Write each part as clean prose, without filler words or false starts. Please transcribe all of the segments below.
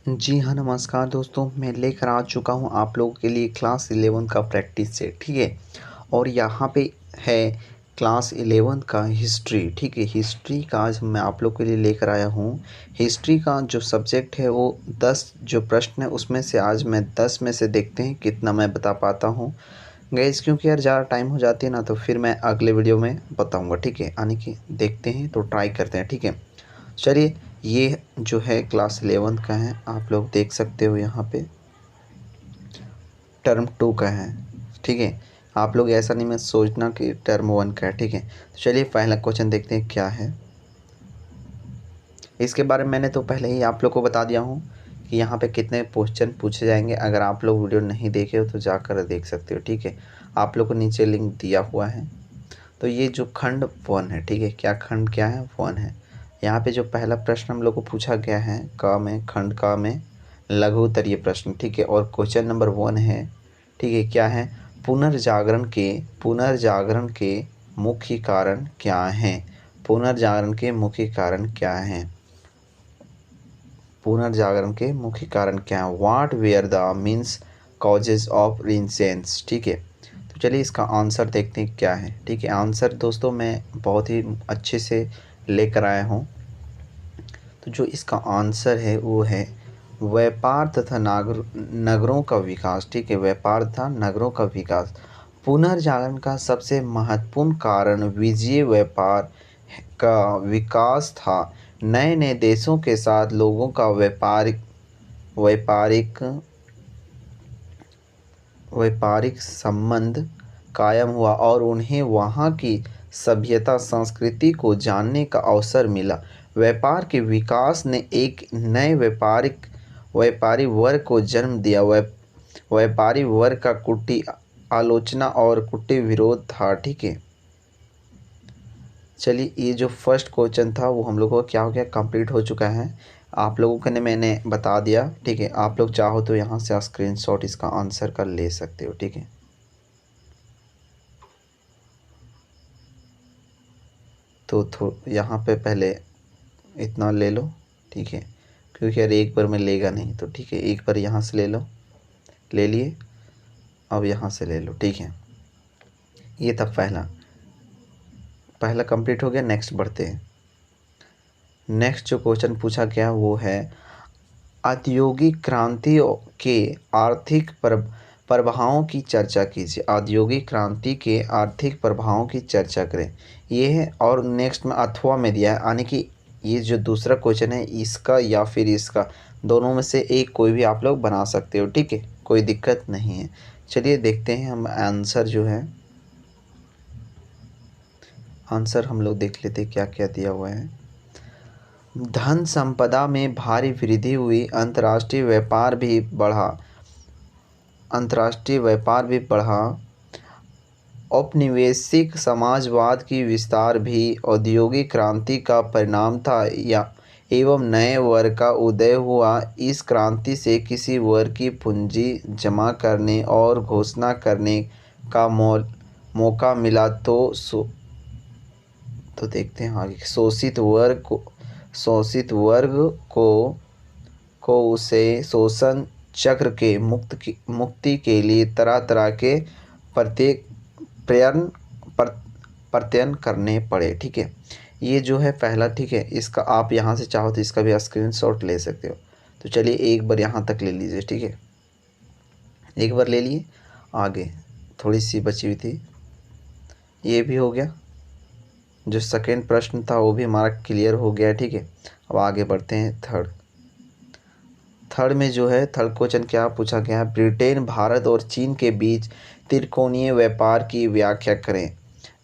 जी हाँ, नमस्कार दोस्तों। मैं लेकर आ चुका हूँ आप लोगों के लिए क्लास 11 का प्रैक्टिस सेट, ठीक है। और यहाँ पे है क्लास 11 का हिस्ट्री, ठीक है। हिस्ट्री का आज मैं आप लोग के लिए लेकर आया हूँ। हिस्ट्री का जो सब्जेक्ट है वो 10 जो प्रश्न है उसमें से आज मैं 10 में से देखते हैं कितना मैं बता पाता हूँ गाइस, क्योंकि यार ज़्यादा टाइम हो जाती है ना तो फिर मैं अगले वीडियो में बताऊँगा, ठीक है। यानी कि देखते हैं तो ट्राई करते हैं, ठीक है। चलिए, ये जो है क्लास 11 का है, आप लोग देख सकते हो यहाँ पे टर्म 2 का है, ठीक है। आप लोग ऐसा नहीं मत सोचना कि टर्म 1 का है, ठीक है। तो चलिए पहला क्वेश्चन देखते हैं क्या है। इसके बारे में मैंने तो पहले ही आप लोग को बता दिया हूँ कि यहाँ पे कितने क्वेश्चन पूछे जाएंगे। अगर आप लोग वीडियो नहीं देखे हो तो जाकर देख सकते हो, ठीक है। आप लोग को नीचे लिंक दिया हुआ है। तो ये जो खंड 1 है, ठीक है, क्या खंड क्या है, 1 है। यहाँ पे जो पहला प्रश्न हम लोग को पूछा गया है क में, खंड क में लघु उत्तरीय प्रश्न, ठीक है। और क्वेश्चन नंबर 1 है, ठीक है, क्या है, पुनर्जागरण के मुख्य कारण क्या हैं। पुनर्जागरण के मुख्य कारण क्या हैं। पुनर्जागरण के मुख्य कारण क्या है। What were the means causes of renaissance, ठीक है। तो चलिए इसका आंसर देखते हैं क्या है, ठीक है। आंसर दोस्तों मैं बहुत ही अच्छे से लेकर आया हूँ। तो जो इसका आंसर है वो है व्यापार तथा नगरों का विकास, ठीक है। व्यापार तथा नगरों का विकास। पुनर्जागरण का सबसे महत्वपूर्ण कारण विजय व्यापार का विकास था। नए नए देशों के साथ लोगों का व्यापारिक व्यापारिक संबंध कायम हुआ और उन्हें वहाँ की सभ्यता संस्कृति को जानने का अवसर मिला। व्यापार के विकास ने एक नए व्यापारी वर्ग को जन्म दिया। व्यापारी वर्ग का कुटी आलोचना और कुटी विरोध था, ठीक है। चलिए, ये जो फर्स्ट क्वेश्चन था वो हम लोगों का क्या हो गया, कंप्लीट हो चुका है। आप लोगों को मैंने बता दिया, ठीक है। आप लोग चाहो तो यहाँ से स्क्रीनशॉट इसका आंसर कर ले सकते हो, ठीक है। तो यहाँ पे पहले इतना ले लो, ठीक है, क्योंकि यार एक बार में लेगा नहीं, तो ठीक है, एक बार यहाँ से ले लो, ले लिए। अब यहाँ से ले लो, ठीक है। ये था पहला कंप्लीट हो गया। नेक्स्ट बढ़ते हैं। नेक्स्ट जो क्वेश्चन पूछा गया वो है औद्योगिक क्रांति के आर्थिक प्रभावों की चर्चा कीजिए। औद्योगिक क्रांति के आर्थिक प्रभावों की चर्चा करें, ये है। और नेक्स्ट में अथवा में दिया है, यानी कि ये जो दूसरा क्वेश्चन है इसका या फिर इसका, दोनों में से एक कोई भी आप लोग बना सकते हो, ठीक है, कोई दिक्कत नहीं है। चलिए देखते हैं हम आंसर जो है, आंसर हम लोग देख लेते क्या क्या दिया हुआ है। धन संपदा में भारी वृद्धि हुई, अंतर्राष्ट्रीय व्यापार भी बढ़ा। औपनिवेशिक समाजवाद की विस्तार भी औद्योगिक क्रांति का परिणाम था, या एवं नए वर्ग का उदय हुआ। इस क्रांति से किसी वर्ग की पूंजी जमा करने और घोषणा करने का मौका मिला। तो देखते हैं आगे। शोषित वर्ग को उसे शोषण चक्र के मुक्ति के लिए तरह तरह के प्रत्येक प्रयत्न करने पड़े, ठीक है। ये जो है पहला, ठीक है। इसका आप यहाँ से चाहो तो इसका भी स्क्रीनशॉट ले सकते हो। तो चलिए एक बार यहाँ तक ले लीजिए, ठीक है, एक बार ले लिए। आगे थोड़ी सी बची हुई थी, ये भी हो गया। जो सेकेंड प्रश्न था वो भी हमारा क्लियर हो गया, ठीक है। अब आगे बढ़ते हैं थर्ड में जो है, थर्ड क्वेश्चन क्या पूछा गया है, ब्रिटेन, भारत और चीन के बीच त्रिकोणीय व्यापार की व्याख्या करें।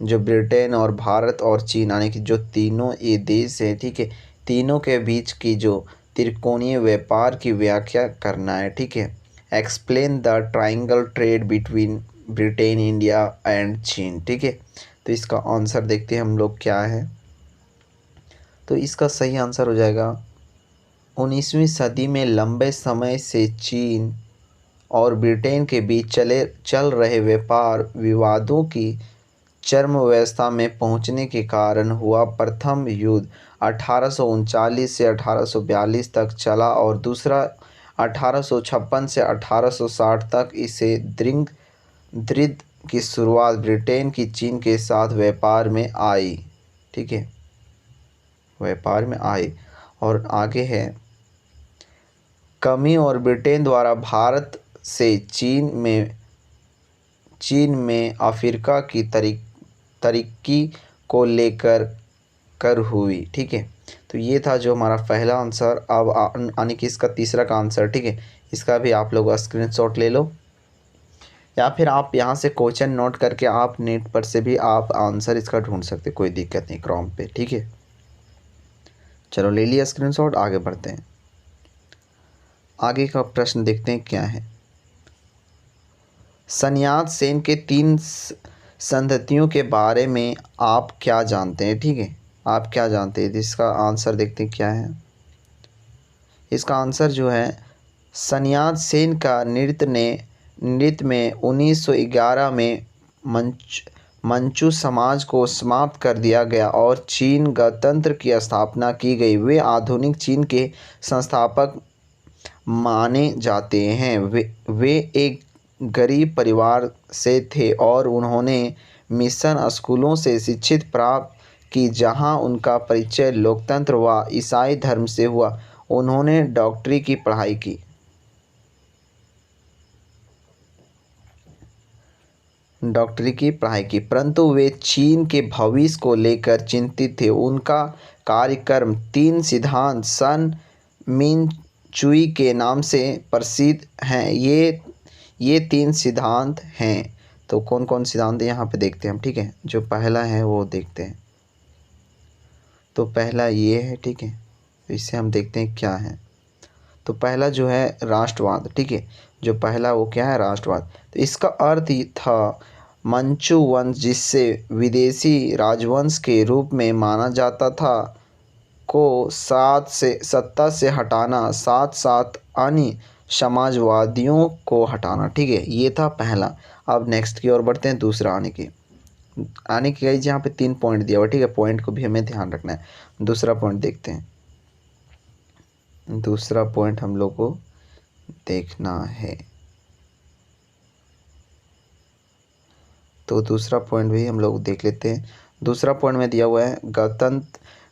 जो ब्रिटेन और भारत और चीन, यानी कि जो तीनों ये देश हैं, ठीक है, तीनों के बीच की जो त्रिकोणीय व्यापार की व्याख्या करना है, ठीक है। Explain the triangle trade between Britain, India and चीन, ठीक है। तो इसका आंसर देखते हैं हम लोग क्या है। तो इसका सही आंसर हो जाएगा 19वीं सदी में लंबे समय से चीन और ब्रिटेन के बीच चल रहे व्यापार विवादों की चरम अवस्था में पहुंचने के कारण हुआ। प्रथम युद्ध 1839 से 1842 तक चला और दूसरा 1856 से 1860 तक इसे द्रिंग की शुरुआत ब्रिटेन की चीन के साथ व्यापार में आई। ठीक है, व्यापार में आई। और आगे है कमी और ब्रिटेन द्वारा भारत से चीन में अफ्रीका की तरक्की को लेकर कर हुई। ठीक है, तो ये था जो हमारा पहला आंसर। अब यानी कि इसका तीसरा का आंसर। ठीक है, इसका भी आप लोग स्क्रीनशॉट ले लो, या फिर आप यहाँ से क्वेश्चन नोट करके आप नेट पर से भी आप आंसर इसका ढूंढ सकते, कोई दिक्कत नहीं क्रोम पे। ठीक है, चलो ले लिया स्क्रीनशॉट, आगे बढ़ते हैं। आगे का प्रश्न देखते हैं क्या है। सन्यात सेन के 3 संततियों के बारे में आप क्या जानते हैं? ठीक है, आप क्या जानते हैं? इसका आंसर देखते हैं क्या है। इसका आंसर जो है, सन्यात सेन का नृत्य में 1911 में मंचू समाज को समाप्त कर दिया गया और चीन गणतंत्र की स्थापना की गई। वे आधुनिक चीन के संस्थापक माने जाते हैं। वे एक गरीब परिवार से थे और उन्होंने मिशन स्कूलों से शिक्षा प्राप्त की, जहां उनका परिचय लोकतंत्र व ईसाई धर्म से हुआ। उन्होंने डॉक्टरी की पढ़ाई की। परंतु वे चीन के भविष्य को लेकर चिंतित थे। उनका कार्यक्रम 3 सिद्धांत सन मिनचुई के नाम से प्रसिद्ध हैं। ये 3 सिद्धांत हैं। तो कौन कौन सिद्धांत है यहाँ पे देखते हैं हम। ठीक है, जो पहला है वो देखते हैं। तो पहला ये है। ठीक है, इससे हम देखते हैं क्या है। तो पहला जो है राष्ट्रवाद। ठीक है, जो पहला वो क्या है, राष्ट्रवाद। तो इसका अर्थ ही था मंचू वंश, जिससे विदेशी राजवंश के रूप में माना जाता था, को सत्ता से हटाना, साथ साथ अन्य समाजवादियों को हटाना। ठीक है, ये था पहला। अब नेक्स्ट की ओर बढ़ते हैं। दूसरा आने की गाइज यहाँ पे 3 पॉइंट दिया हुआ। ठीक है, पॉइंट को भी हमें ध्यान रखना है। दूसरा पॉइंट देखते हैं। दूसरा पॉइंट हम लोग को देखना है। तो दूसरा पॉइंट भी हम लोग देख लेते हैं। दूसरा पॉइंट में दिया हुआ है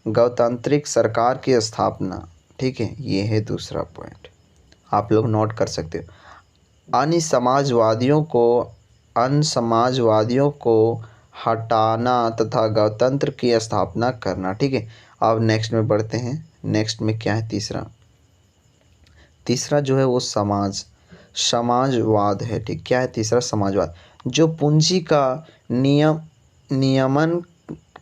गणतांत्रिक सरकार की स्थापना। ठीक है, ये है दूसरा पॉइंट, आप लोग नोट कर सकते हो। अन्य समाजवादियों को हटाना तथा गणतंत्र की स्थापना करना। ठीक है, अब नेक्स्ट में बढ़ते हैं। नेक्स्ट में क्या है, तीसरा जो है वो समाजवाद है। ठीक, क्या है तीसरा, समाजवाद, जो पूंजी का नियमन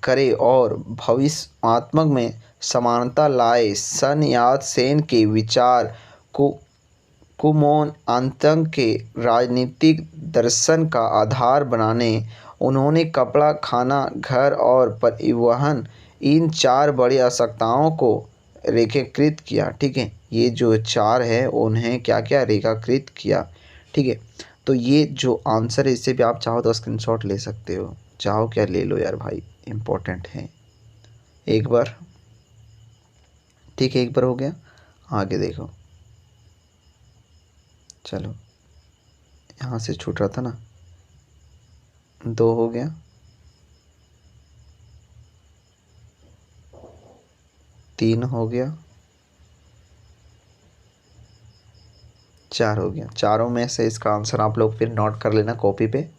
करे और भविष्यात्मक में समानता लाए। सन्यात सेन के विचार कुमोन आतंक के राजनीतिक दर्शन का आधार बनाने उन्होंने कपड़ा, खाना, घर और परिवहन, इन 4 बड़ी आवश्यकताओं को रेखाकृत किया। ठीक है, ये जो 4 है उन्हें क्या क्या रेखाकृत किया। ठीक है, तो ये जो आंसर है, इससे भी आप चाहो तो स्क्रीनशॉट ले सकते हो, चाहो क्या ले लो यार भाई, इम्पोर्टेंट है। एक बार, ठीक है, एक बार हो गया। आगे देखो, चलो यहाँ से छूट रहा था ना, 2 हो गया, 3 हो गया, 4 हो गया। चारों में से इसका आंसर आप लोग फिर नोट कर लेना कॉपी पे।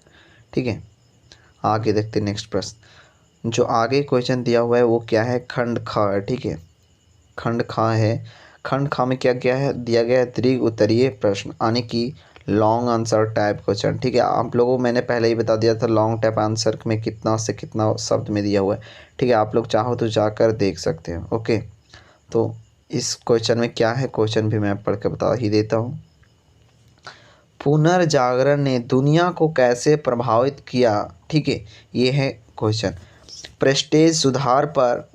ठीक है, आगे देखते हैं नेक्स्ट प्रश्न। जो आगे क्वेश्चन दिया हुआ है वो क्या है, खंड ख है। ठीक है, खंड ख है। खंड ख में क्या क्या है दिया गया है, दीर्घ उत्तरीय प्रश्न, यानी कि लॉन्ग आंसर टाइप क्वेश्चन। ठीक है, आप लोगों को मैंने पहले ही बता दिया था लॉन्ग टाइप आंसर में कितना से कितना शब्द में दिया हुआ है। ठीक है, आप लोग चाहो तो जाकर देख सकते हो। ओके, तो इस क्वेश्चन में क्या है, क्वेश्चन भी मैं पढ़ के बता ही देता हूँ। पुनर्जागरण ने दुनिया को कैसे प्रभावित किया। ठीक है, ये है क्वेश्चन। प्रेस्टेज सुधार पर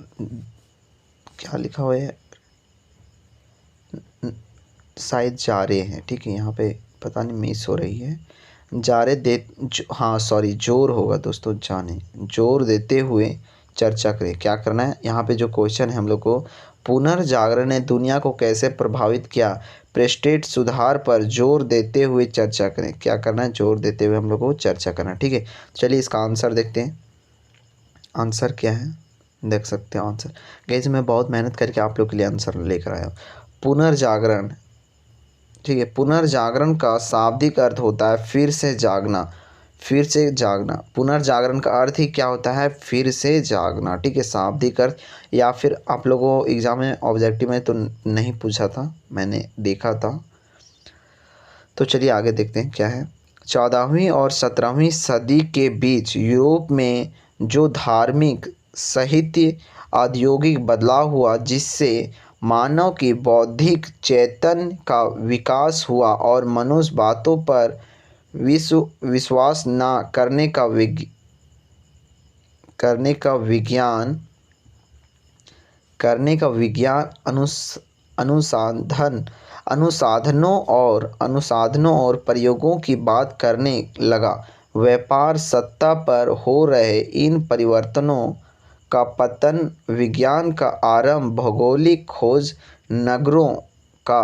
क्या लिखा हुआ है, शायद जारे हैं। ठीक है, यहाँ पे पता नहीं मिस हो रही है, जारे दे हाँ सॉरी जोर होगा दोस्तों, जाने जोर देते हुए चर्चा करें। क्या करना है यहाँ पे जो क्वेश्चन है हम लोग को, पुनर्जागरण ने दुनिया को कैसे प्रभावित किया, प्रेस्टेट सुधार पर जोर देते हुए चर्चा करें। क्या करना है, जोर देते हुए हम लोग को चर्चा करना है। ठीक है, चलिए इसका आंसर देखते हैं। आंसर क्या है, देख सकते हैं आंसर। गाइस मैं बहुत मेहनत करके आप लोग के लिए आंसर लेकर आया हूँ। पुनर्जागरण, ठीक है, पुनर्जागरण का शाब्दिक अर्थ होता है फिर से जागना, फिर से जागना। पुनर्जागरण का अर्थ ही क्या होता है, फिर से जागना। ठीक है, शाब्दिक अर्थ, या फिर आप लोगों को एग्जाम में ऑब्जेक्टिव में तो नहीं पूछा था, मैंने देखा था। तो चलिए आगे देखते हैं क्या है। 14वीं और 17वीं सदी के बीच यूरोप में जो धार्मिक, साहित्य, औद्योगिक बदलाव हुआ, जिससे मानव की बौद्धिक चैतन्य का विकास हुआ और मनुष्य बातों पर विश्वास न करने का विज्ञान अनुसाधनों और प्रयोगों की बात करने लगा। व्यापार सत्ता पर हो रहे इन परिवर्तनों का पतन, विज्ञान का आरंभ, भौगोलिक खोज, नगरों का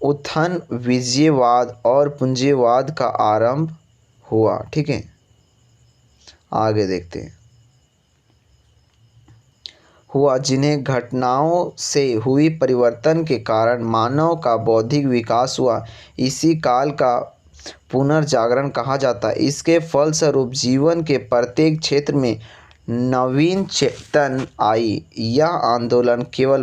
उत्थान, विजयवाद और पूंजीवाद का आरंभ हुआ। ठीक है, आगे देखते हैं। हुआ, जिन्हें घटनाओं से हुई परिवर्तन के कारण मानव का बौद्धिक विकास हुआ, इसी काल का पुनर्जागरण कहा जाता है। इसके फलस्वरूप जीवन के प्रत्येक क्षेत्र में नवीन चेतन आई। यह आंदोलन केवल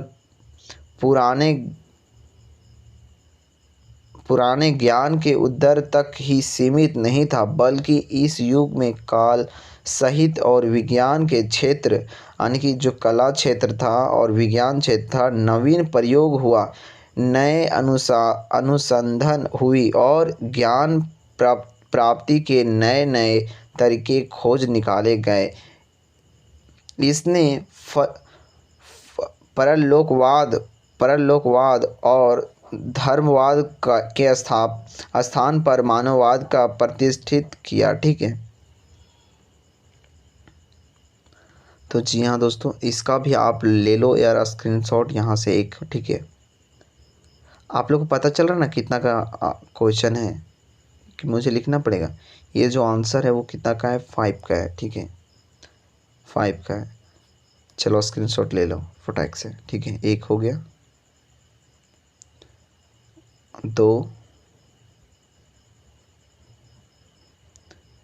पुराने ज्ञान के उदय तक ही सीमित नहीं था, बल्कि इस युग में काल, साहित्य और विज्ञान के क्षेत्र, यानी कि जो कला क्षेत्र था और विज्ञान क्षेत्र था, नवीन प्रयोग हुआ, नए अनुसंधान हुई और ज्ञान प्राप्ति के नए नए तरीके खोज निकाले गए। इसने परलोकवाद और धर्मवाद के स्थान पर मानववाद का प्रतिष्ठित किया। ठीक है, तो जी हाँ दोस्तों, इसका भी आप ले लो यार स्क्रीनशॉट यहाँ से एक। ठीक है, आप लोग को पता चल रहा ना कितना का क्वेश्चन है, कि मुझे लिखना पड़ेगा। ये जो आंसर है वो कितना का है, 5 का है। ठीक है, 5 का है। चलो स्क्रीनशॉट ले लो फटाक से। ठीक है, 1 हो गया, 2,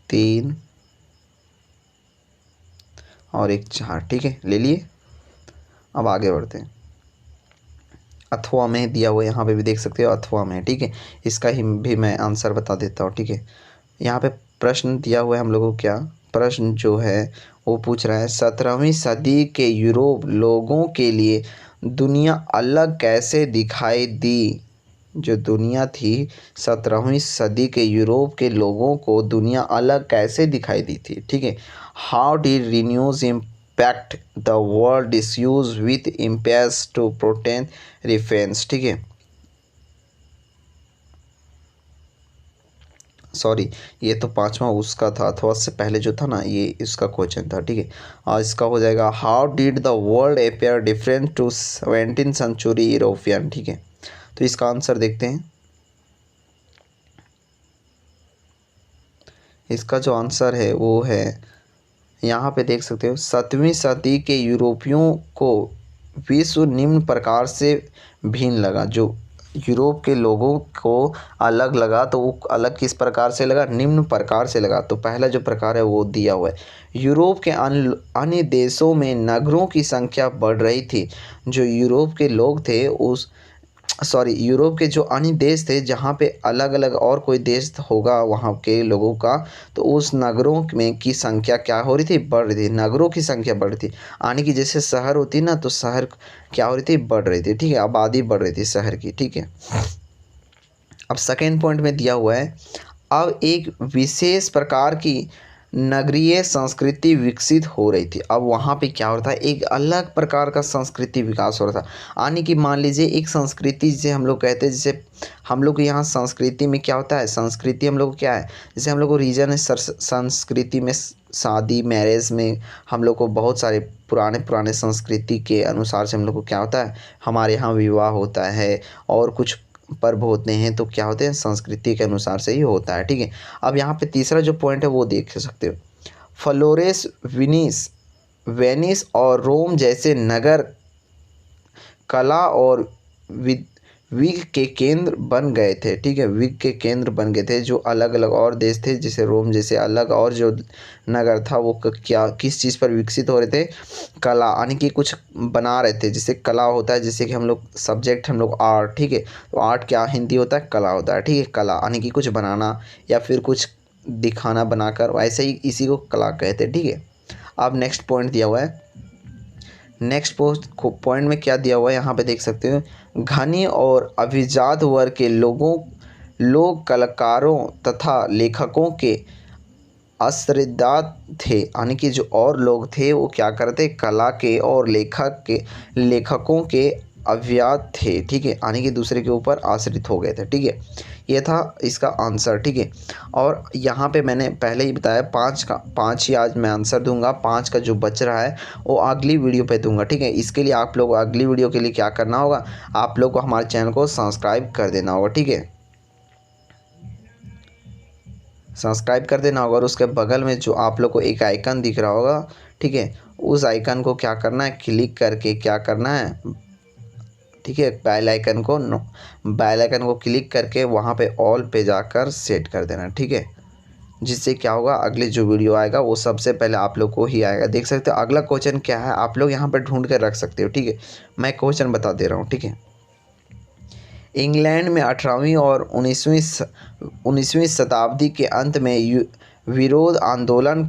3 और 1 4। ठीक है, ले लिए। अब आगे बढ़ते हैं। अथवा में दिया हुआ, यहाँ पे भी देख सकते हो अथवा में। ठीक है, इसका ही भी मैं आंसर बता देता हूँ। ठीक है, यहाँ पे प्रश्न दिया हुआ है हम लोगों को। क्या प्रश्न जो है वो पूछ रहा है, 17वीं सदी के यूरोप लोगों के लिए दुनिया अलग कैसे दिखाई दी। जो दुनिया थी 17वीं सदी के यूरोप के लोगों को दुनिया अलग कैसे दिखाई दी थी। ठीक है, how did renews impact the world disuse with impairs to protein references. ठीक है, सॉरी, ये तो 5वां उसका था, अथवा से पहले जो था ना, ये इसका क्वेश्चन था। ठीक है, और इसका हो जाएगा, how did the world appear different to 17th century European. ठीक है, तो इसका आंसर देखते हैं। इसका जो आंसर है वो है, यहाँ पे देख सकते हो, 7वीं सदी के यूरोपियों को विश्व निम्न प्रकार से भिन्न लगा। जो यूरोप के लोगों को अलग लगा, तो वो अलग किस प्रकार से लगा, निम्न प्रकार से लगा। तो पहला जो प्रकार है वो दिया हुआ है, यूरोप के अन्य देशों में नगरों की संख्या बढ़ रही थी। जो यूरोप के लोग थे यूरोप के जो अन्य देश थे, जहाँ पे अलग अलग और कोई देश होगा वहाँ के लोगों का, तो उस नगरों में की संख्या क्या हो रही थी, बढ़ रही थी। नगरों की संख्या बढ़ रही थी, यानी कि जैसे शहर होती ना, तो शहर क्या हो रही थी, बढ़ रही थी। ठीक है, आबादी बढ़ रही थी शहर की। ठीक है, अब सेकेंड पॉइंट में दिया हुआ है, अब एक विशेष प्रकार की नगरीय संस्कृति विकसित हो रही थी। अब वहाँ पे क्या हो रहा था, एक अलग प्रकार का संस्कृति विकास हो रहा था। यानी कि मान लीजिए एक संस्कृति जिसे हम लोग कहते हैं, जैसे हम लोग के यहाँ संस्कृति में क्या होता है, संस्कृति हम लोग को क्या है, जैसे हम लोग को रीजन है संस्कृति में शादी मैरिज में हम लोग को बहुत सारे पुराने संस्कृति के अनुसार से हम लोग को क्या होता है, हमारे यहाँ विवाह होता है और कुछ पर्व होते हैं, तो क्या होते हैं, संस्कृति के अनुसार से ही होता है। ठीक है, अब यहाँ पे तीसरा जो पॉइंट है वो देख सकते हो। फ्लोरेंस, वेनिस और रोम जैसे नगर कला और विग के केंद्र बन गए थे। ठीक है, विग के केंद्र बन गए थे। जो अलग अलग और देश थे जैसे रोम जैसे अलग और जो नगर था वो क्या किस चीज़ पर विकसित हो रहे थे, कला, यानी कि कुछ बना रहे थे। जैसे कला होता है, जैसे कि हम लोग सब्जेक्ट हम लोग आर्ट, ठीक है, तो आर्ट क्या हिंदी होता है, कला होता है। ठीक है, कला यानी कि कुछ बनाना या फिर कुछ दिखाना बनाकर, वैसे ही इसी को कला कहते हैं। ठीक है, अब नेक्स्ट पॉइंट दिया हुआ है। नेक्स्ट पॉइंट में क्या दिया हुआ है यहाँ पे देख सकते हो। घनी और अभिजात वर्ग के लोग कलाकारों तथा लेखकों के आश्रित थे, यानी कि जो और लोग थे वो क्या करते, कला के और लेखकों के अभिजात थे। ठीक है, यानी कि दूसरे के ऊपर आश्रित हो गए थे। ठीक है, ये था इसका आंसर। ठीक है, और यहाँ पे मैंने पहले ही बताया 5 ही आज मैं आंसर दूंगा, 5 का जो बच रहा है वो अगली वीडियो पे दूंगा। ठीक है, इसके लिए आप लोग अगली वीडियो के लिए क्या करना होगा, आप लोग को हमारे चैनल को सब्सक्राइब कर देना होगा। ठीक है, सब्सक्राइब कर देना होगा और उसके बगल में जो आप लोग को एक आइकन दिख रहा होगा, ठीक है, उस आइकन को क्या करना है, क्लिक करके क्या करना है, ठीक है, बेल आइकन को क्लिक करके वहाँ पे ऑल पे जाकर सेट कर देना। ठीक है, जिससे क्या होगा, अगले जो वीडियो आएगा वो सबसे पहले आप लोग को ही आएगा। देख सकते हो अगला क्वेश्चन क्या है, आप लोग यहाँ पर ढूंढ कर रख सकते हो। ठीक है, मैं क्वेश्चन बता दे रहा हूँ। ठीक है, इंग्लैंड में 18वीं और 19वीं शताब्दी के अंत में विरोध आंदोलन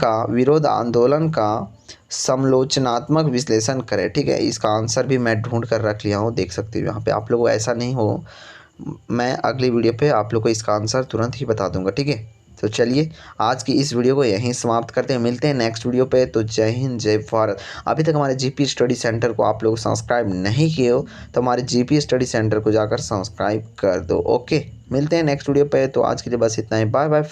का समालोचनात्मक विश्लेषण करें। ठीक है, इसका आंसर भी मैं ढूंढ कर रख लिया हूँ, देख सकते हो यहाँ पे। आप लोग को ऐसा नहीं हो, मैं अगली वीडियो पे आप लोग को इसका आंसर तुरंत ही बता दूंगा। ठीक है, तो चलिए आज की इस वीडियो को यहीं समाप्त करते हैं, मिलते हैं नेक्स्ट वीडियो पे। तो जय हिंद, जय भारत। अभी तक हमारे जीपी स्टडी सेंटर को आप लोग सब्सक्राइब नहीं किए हो तो हमारे जीपी स्टडी सेंटर को जाकर सब्सक्राइब कर दो। ओके, मिलते हैं नेक्स्ट वीडियो पे। तो आज के लिए बस इतना ही, बाय बाय।